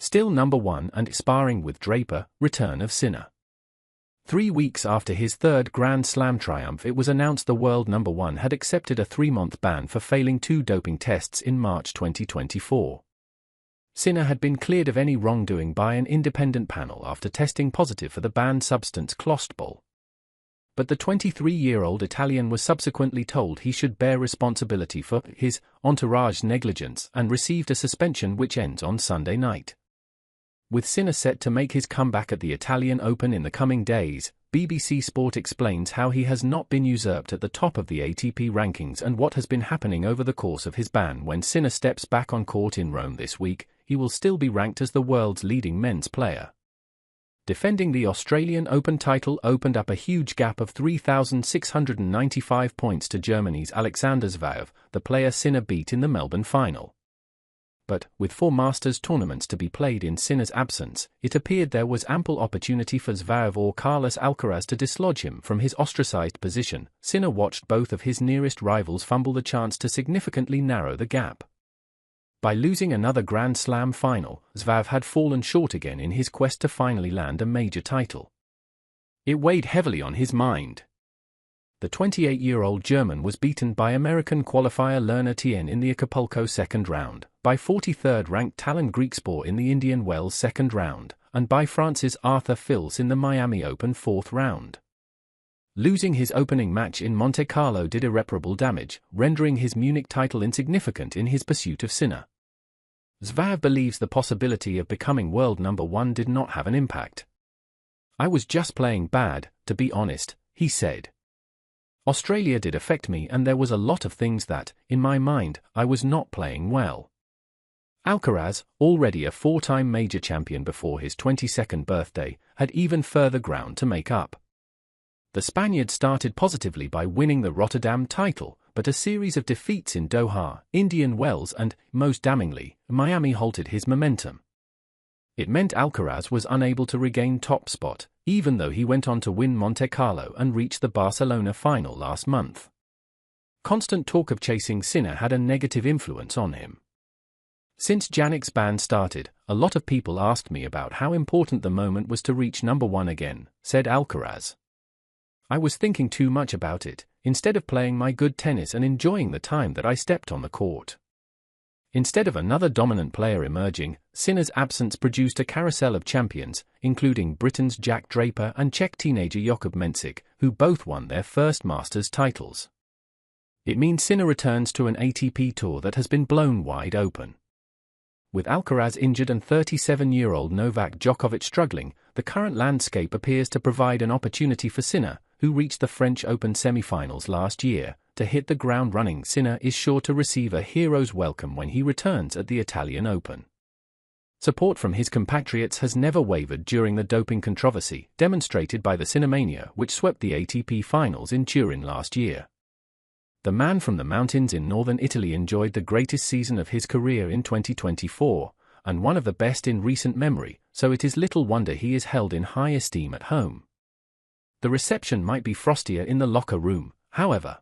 Still #1 and sparring with Draper, return of Sinner. 3 weeks after his third Grand Slam triumph, it was announced the world #1 had accepted a 3-month ban for failing 2 doping tests in March 2024. Sinner had been cleared of any wrongdoing by an independent panel after testing positive for the banned substance clostebol. But the 23-year-old Italian was subsequently told he should bear responsibility for his entourage's negligence and received a suspension which ends on Sunday night. With Sinner set to make his comeback at the Italian Open in the coming days, BBC Sport explains how he has not been usurped at the top of the ATP rankings and what has been happening over the course of his ban. When Sinner steps back on court in Rome this week, he will still be ranked as the world's leading men's player. Defending the Australian Open title opened up a huge gap of 3,695 points to Germany's Alexander Zverev, the player Sinner beat in the Melbourne final. But, with 4 Masters tournaments to be played in Sinner's absence, it appeared there was ample opportunity for Zverev or Carlos Alcaraz to dislodge him from his ostracized position. Sinner watched both of his nearest rivals fumble the chance to significantly narrow the gap. By losing another Grand Slam final, Zverev had fallen short again in his quest to finally land a major title. It weighed heavily on his mind. The 28-year-old German was beaten by American qualifier Lerner Tien in the Acapulco second round, by 43rd-ranked Talon Griekspoor in the Indian Wells second round, and by France's Arthur Fils in the Miami Open fourth round. Losing his opening match in Monte Carlo did irreparable damage, rendering his Munich title insignificant in his pursuit of Sinner. Zverev believes the possibility of becoming world #1 did not have an impact. "I was just playing bad, to be honest," he said. "Australia did affect me and there was a lot of things that, in my mind, I was not playing well." Alcaraz, already a 4-time major champion before his 22nd birthday, had even further ground to make up. The Spaniard started positively by winning the Rotterdam title, but a series of defeats in Doha, Indian Wells and, most damningly, Miami halted his momentum. It meant Alcaraz was unable to regain top spot, even though he went on to win Monte Carlo and reach the Barcelona final last month. Constant talk of chasing Sinner had a negative influence on him. "Since Jannik's ban started, a lot of people asked me about how important the moment was to reach #1 again," said Alcaraz. "I was thinking too much about it, instead of playing my good tennis and enjoying the time that I stepped on the court." Instead of another dominant player emerging, Sinner's absence produced a carousel of champions, including Britain's Jack Draper and Czech teenager Jakub Mensik, who both won their first Masters titles. It means Sinner returns to an ATP tour that has been blown wide open. With Alcaraz injured and 37-year-old Novak Djokovic struggling, the current landscape appears to provide an opportunity for Sinner, who reached the French Open semi-finals last year, to hit the ground running. Sinner is sure to receive a hero's welcome when he returns at the Italian Open. Support from his compatriots has never wavered during the doping controversy, demonstrated by the Sinnermania which swept the ATP finals in Turin last year. The man from the mountains in northern Italy enjoyed the greatest season of his career in 2024, and one of the best in recent memory, so it is little wonder he is held in high esteem at home. The reception might be frostier in the locker room, however.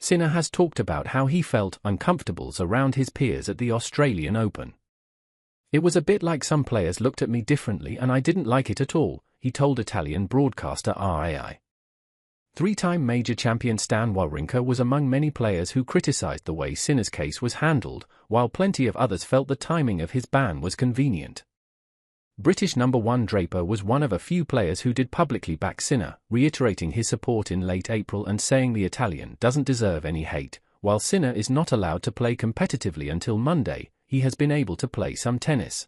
Sinner has talked about how he felt uncomfortable around his peers at the Australian Open. "It was a bit like some players looked at me differently and I didn't like it at all," he told Italian broadcaster RAI. 3-time major champion Stan Wawrinka was among many players who criticized the way Sinner's case was handled, while plenty of others felt the timing of his ban was convenient. British #1 Draper was one of a few players who did publicly back Sinner, reiterating his support in late April and saying the Italian doesn't deserve any hate. While Sinner is not allowed to play competitively until Monday, he has been able to play some tennis.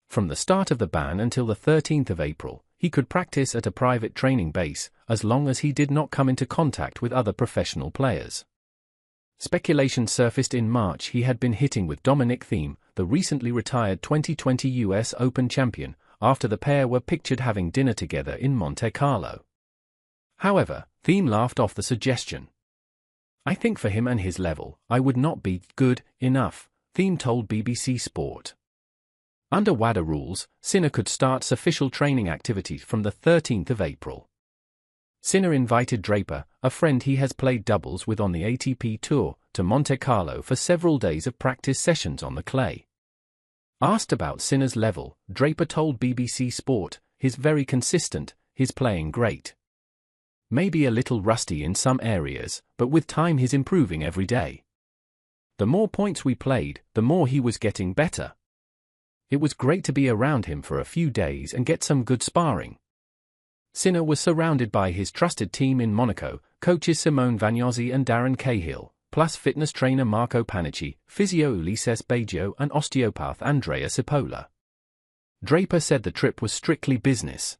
From the start of the ban until the 13th of April, he could practice at a private training base, as long as he did not come into contact with other professional players. Speculation surfaced in March he had been hitting with Dominic Thiem, the recently retired 2020 US Open champion, after the pair were pictured having dinner together in Monte Carlo. However, Thiem laughed off the suggestion. "I think for him and his level, I would not be good enough," Thiem told BBC Sport. Under WADA rules, Sinner could start official training activities from the 13th of April. Sinner invited Draper, a friend he has played doubles with on the ATP Tour, to Monte Carlo for several days of practice sessions on the clay. Asked about Sinner's level, Draper told BBC Sport, "He's very consistent, he's playing great. Maybe a little rusty in some areas, but with time he's improving every day. The more points we played, the more he was getting better. It was great to be around him for a few days and get some good sparring." Sinner was surrounded by his trusted team in Monaco, coaches Simone Vagnozzi and Darren Cahill, plus fitness trainer Marco Panici, physio Ulises Baggio and osteopath Andrea Cipolla. Draper said the trip was strictly business.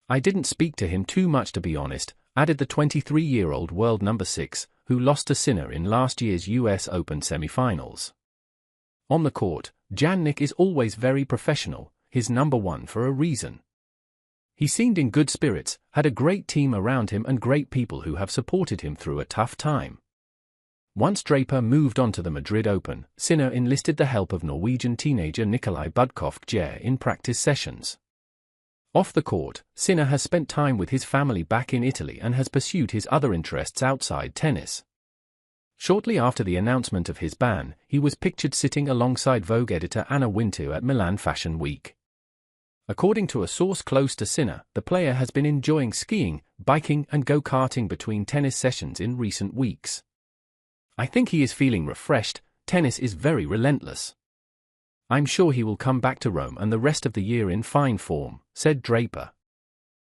"I didn't speak to him too much to be honest," added the 23-year-old world number 6, who lost to Sinner in last year's US Open semi-finals. On the court, Jannik is always very professional, he's #1 for a reason. He seemed in good spirits, had a great team around him and great people who have supported him through a tough time. Once Draper moved on to the Madrid Open, Sinner enlisted the help of Norwegian teenager Nikolai Budkov in practice sessions. Off the court, Sinner has spent time with his family back in Italy and has pursued his other interests outside tennis. Shortly after the announcement of his ban, he was pictured sitting alongside Vogue editor Anna Wintour at Milan Fashion Week. According to a source close to Sinner, the player has been enjoying skiing, biking and go-karting between tennis sessions in recent weeks. "I think he is feeling refreshed, tennis is very relentless. I'm sure he will come back to Rome and the rest of the year in fine form," said Draper.